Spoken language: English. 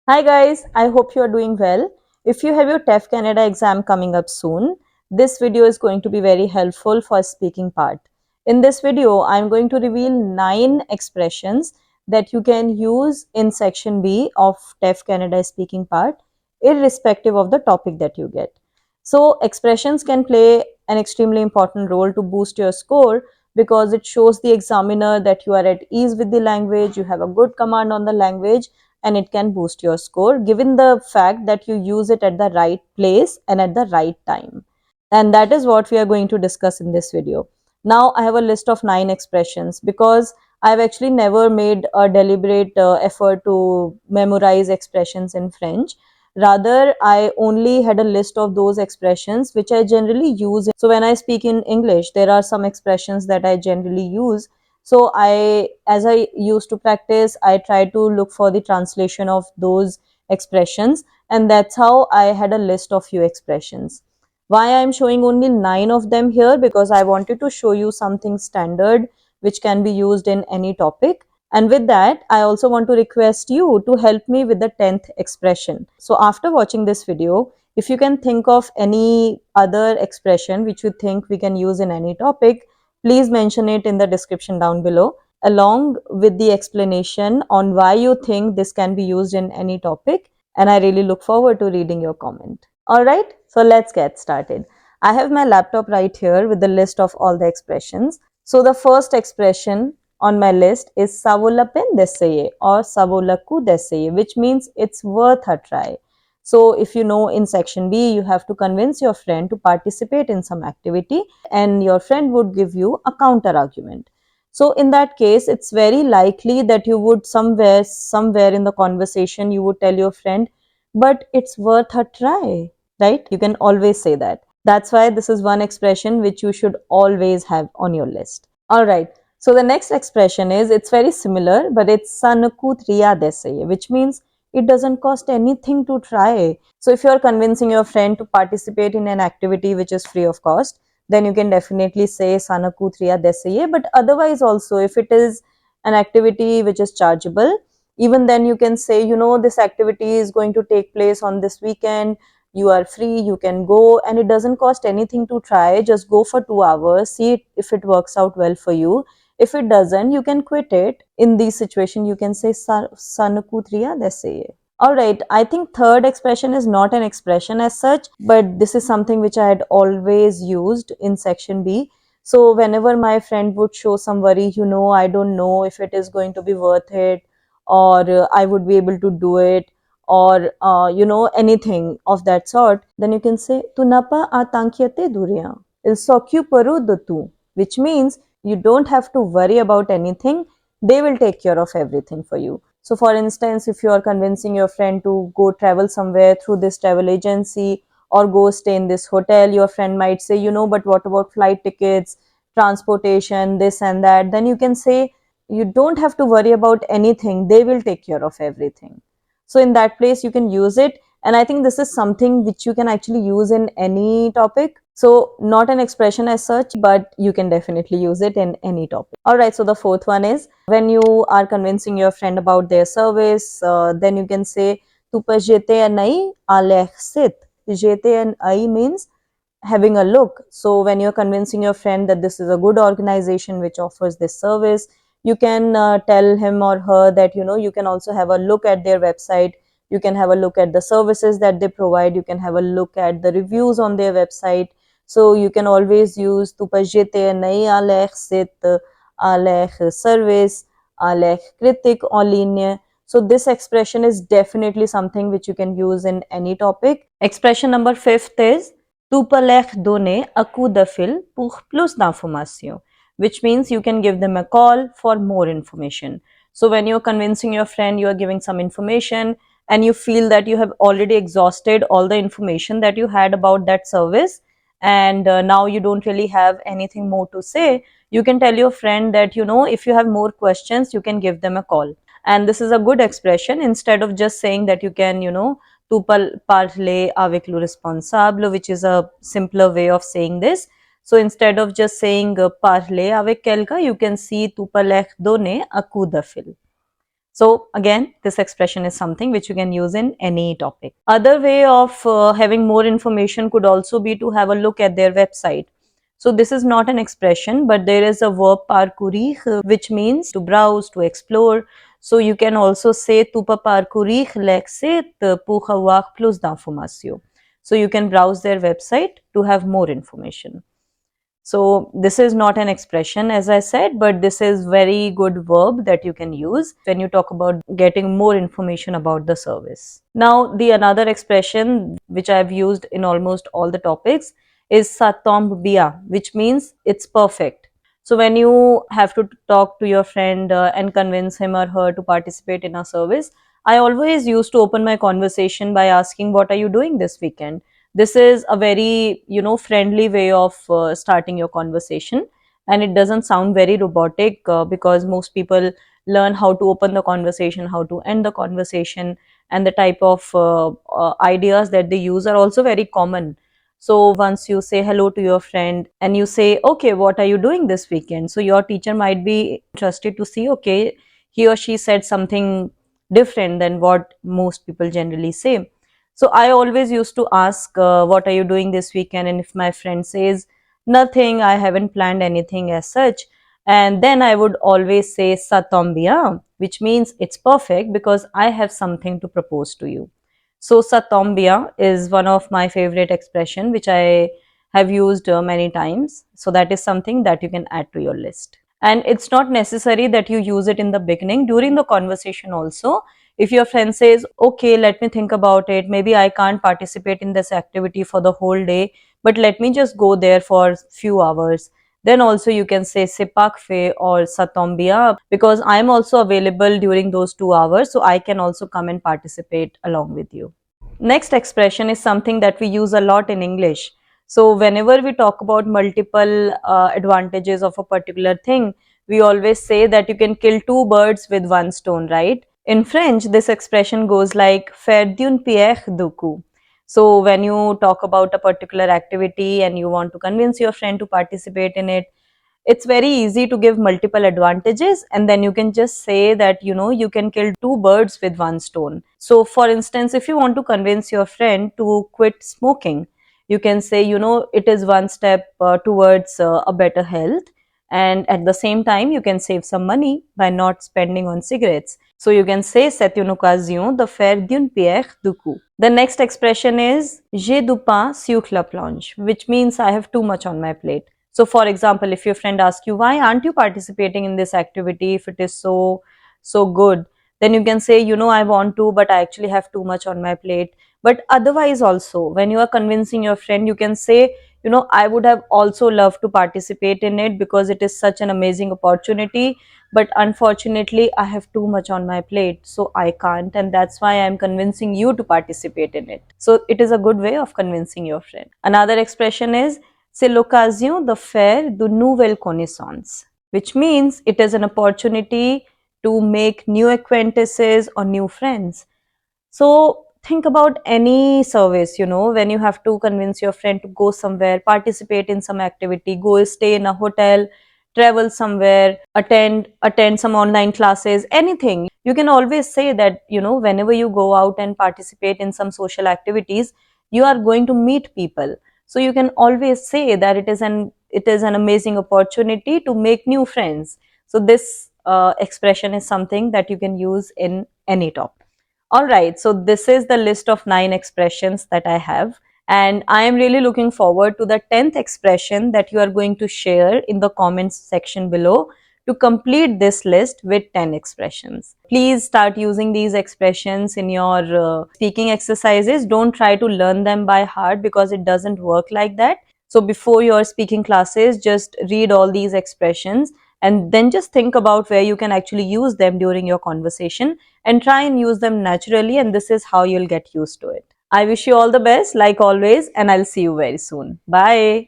Hi guys, I hope you are doing well. If you have your TEF Canada exam coming up soon, this video is going to be very helpful for speaking part. In this video, I am going to reveal 9 expressions that you can use in section B of TEF Canada speaking part, irrespective of the topic that you get. So expressions can play an extremely important role to boost your score because it shows the examiner that you are at ease with the language, you have a good command on the language, and it can boost your score given the fact that you use it at the right place and at the right time. And that is what we are going to discuss in this video. Now I have a list of 9 expressions because I've actually never made a deliberate effort to memorize expressions in French. Rather, I only had a list of those expressions which I generally use. So when I speak in English, there are some expressions that I generally use. So as I used to practice, I try to look for the translation of those expressions, and that's how I had a list of few expressions. Why I'm showing only 9 of them here? Because I wanted to show you something standard which can be used in any topic. And with that, I also want to request you to help me with the 10th expression. So after watching this video, if you can think of any other expression which you think we can use in any topic, please mention it in the description down below, along with the explanation on why you think this can be used in any topic. And I really look forward to reading your comment. Alright, so let's get started. I have my laptop right here with the list of all the expressions. So the first expression on my list is ça vaut la peine d'essayer or ça vaut le coup d'essayer, which means it's worth a try. So if you know, in section B, you have to convince your friend to participate in some activity and your friend would give you a counter argument. So in that case, it's very likely that you would somewhere in the conversation, you would tell your friend, but it's worth a try, right? You can always say that. That's why this is one expression which you should always have on your list. All right. So the next expression is, it's very similar, but it's ça ne coûte rien d'essayer, which means it doesn't cost anything to try. So if you're convincing your friend to participate in an activity which is free of cost, then you can definitely say ça ne coûte rien d'essayer. But otherwise also, if it is an activity which is chargeable, even then you can say, this activity is going to take place on this weekend, you are free, you can go, and it doesn't cost anything to try. Just go for 2 hours, see if it works out well for you. If it doesn't, you can quit it. In this situation, you can say ça ne coûte rien d'essayer. All right, I think third expression is not an expression as such, but this is something which I had always used in section B. So whenever my friend would show some worry, I don't know if it is going to be worth it, or I would be able to do it, or anything of that sort, then you can say tu n'as pas à t'inquiéter de rien, ils s'occuperont de tout, which means you don't have to worry about anything, they will take care of everything for you. So for instance, if you are convincing your friend to go travel somewhere through this travel agency or go stay in this hotel, your friend might say, but what about flight tickets, transportation, this and that? Then you can say, you don't have to worry about anything, they will take care of everything. So in that place, you can use it. And I think this is something which you can actually use in any topic. So not an expression as such, but you can definitely use it in any topic. All right, so the fourth one is, when you are convincing your friend about their service, then you can say, tu peux jeter un œil à leur site. Jeter un œil means having a look. So when you're convincing your friend that this is a good organization which offers this service, you can tell him or her that you can also have a look at their website, you can have a look at the services that they provide, you can have a look at the reviews on their website. So you can always use tu peux jeter un œil à leur site, à leur service, à leur critique en ligne. So this expression is definitely something which you can use in any topic. Expression number 5th is tu peux leur donner un coup de fil pour plus d'informations, which means you can give them a call for more information. So when you're convincing your friend, you're giving some information and you feel that you have already exhausted all the information that you had about that service, and now you don't really have anything more to say, you can tell your friend that if you have more questions, you can give them a call. And this is a good expression. Instead of just saying that, you can tu parler avec le responsable, which is a simpler way of saying this. So instead of just saying parler avec quelqu'un, you can see tu peux leur donner un coup de fil. So again, this expression is something which you can use in any topic. Other way of having more information could also be to have a look at their website. So this is not an expression, but there is a verb parcourir, which means to browse, to explore. So you can also say tu peux parcourir l'exit pour avoir plus d'informations. So you can browse their website to have more information. So this is not an expression, as I said, but this is very good verb that you can use when you talk about getting more information about the service. Now, the another expression which I've used in almost all the topics is ça tombe bien, which means it's perfect. So when you have to talk to your friend and convince him or her to participate in a service, I always used to open my conversation by asking, what are you doing this weekend? This is a very, friendly way of starting your conversation, and it doesn't sound very robotic because most people learn how to open the conversation, how to end the conversation, and the type of ideas that they use are also very common. So once you say hello to your friend and you say, okay, what are you doing this weekend? So your teacher might be interested to see, okay, he or she said something different than what most people generally say. So I always used to ask, what are you doing this weekend? And if my friend says, nothing, I haven't planned anything as such. And then I would always say, ça tombe bien, which means it's perfect because I have something to propose to you. So ça tombe bien is one of my favorite expression, which I have used many times. So that is something that you can add to your list. And it's not necessary that you use it in the beginning. During the conversation also, if your friend says, okay, let me think about it, maybe I can't participate in this activity for the whole day, but let me just go there for few hours, then also you can say c'est parfait or ça tombe bien, because I'm also available during those 2 hours, so I can also come and participate along with you. Next expression is something that we use a lot in English. So whenever we talk about multiple advantages of a particular thing, we always say that you can kill two birds with one stone, right? In French, this expression goes like faire d'une pierre deux coups. So when you talk about a particular activity and you want to convince your friend to participate in it, it's very easy to give multiple advantages, and then you can just say that you can kill two birds with one stone. So for instance, if you want to convince your friend to quit smoking, you can say it is one step towards a better health, and at the same time you can save some money by not spending on cigarettes. So you can say c'est une occasion de faire d'une pierre deux coups. The next expression is j'ai du pain sur la planche, which means I have too much on my plate. So for example, if your friend asks you, why aren't you participating in this activity if it is so good, then you can say, I want to, but I actually have too much on my plate. But otherwise also, when you are convincing your friend, you can say, I would have also loved to participate in it because it is such an amazing opportunity, but unfortunately I have too much on my plate, so I can't, and that's why I'm convincing you to participate in it. So it is a good way of convincing your friend. Another expression is c'est l'occasion de faire de nouvelles connaissances, which means it is an opportunity to make new acquaintances or new friends. So think about any service, when you have to convince your friend to go somewhere, participate in some activity, go stay in a hotel, travel somewhere, attend some online classes, anything. You can always say that, whenever you go out and participate in some social activities, you are going to meet people. So you can always say that it is an amazing opportunity to make new friends. So this expression is something that you can use in any topic. All right, so this is the list of 9 expressions that I have, and I am really looking forward to the 10th expression that you are going to share in the comments section below to complete this list with 10 expressions. Please start using these expressions in your speaking exercises. Don't try to learn them by heart because it doesn't work like that. So before your speaking classes, just read all these expressions and then just think about where you can actually use them during your conversation and try and use them naturally, and this is how you'll get used to it. I wish you all the best like always, and I'll see you very soon. Bye.